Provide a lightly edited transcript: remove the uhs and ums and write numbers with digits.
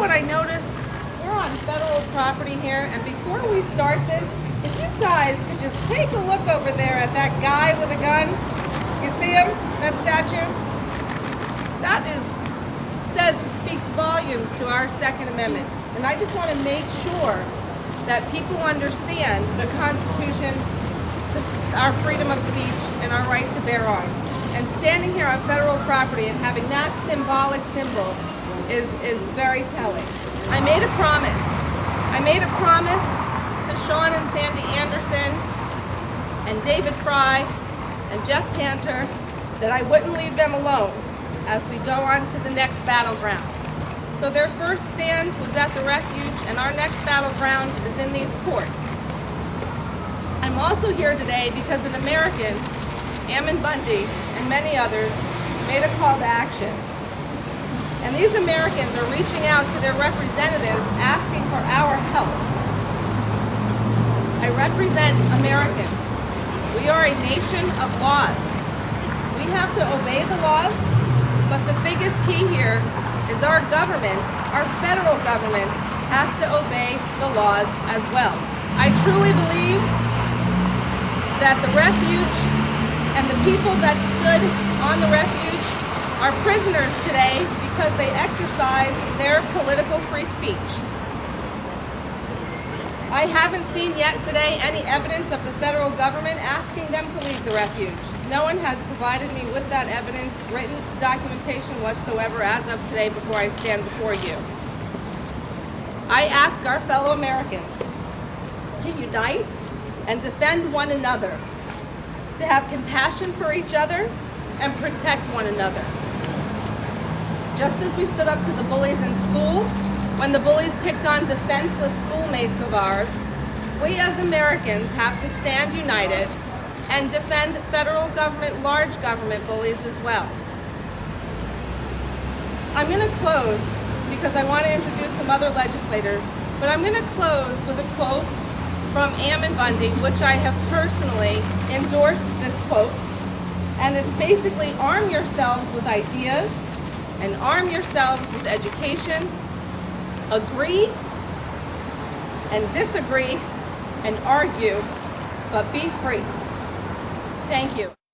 what I noticed? We're on federal property here, and before we start this, if you guys could just take a look over there at that guy with a gun. You see him? That statue? That speaks volumes to our Second Amendment. And I just want to make sure that people understand the Constitution, our freedom of speech, and our right to bear arms. And standing here on federal property and having that symbolic symbol is very telling. I made a promise. I made a promise to Sean and Sandy Anderson and David Fry and Jeff Cantor that I wouldn't leave them alone as we go on to the next battleground. So their first stand was at the refuge, and our next battleground is in these courts. I'm also here today because an American, Ammon Bundy, and many others made a call to action. And these Americans are reaching out to their representatives asking for our help. I represent Americans. We are a nation of laws. We have to obey the laws, but the biggest key here is our government, our federal government, has to obey the laws as well. I truly believe that the refuge and the people that stood on the refuge are prisoners today because they exercise their political free speech. I haven't seen yet today any evidence of the federal government asking them to leave the refuge. No one has provided me with that evidence, written documentation whatsoever as of today before I stand before you. I ask our fellow Americans to unite and defend one another, to have compassion for each other and protect one another. Just as we stood up to the bullies in school, when the bullies picked on defenseless schoolmates of ours, we as Americans have to stand united and defend federal government, large government bullies as well. I'm going to close because I want to introduce some other legislators, but I'm going to close with a quote from Ammon Bundy, which I have personally endorsed this quote, and it's basically arm yourselves with ideas and arm yourselves with education, agree and disagree and argue, but be free. Thank you.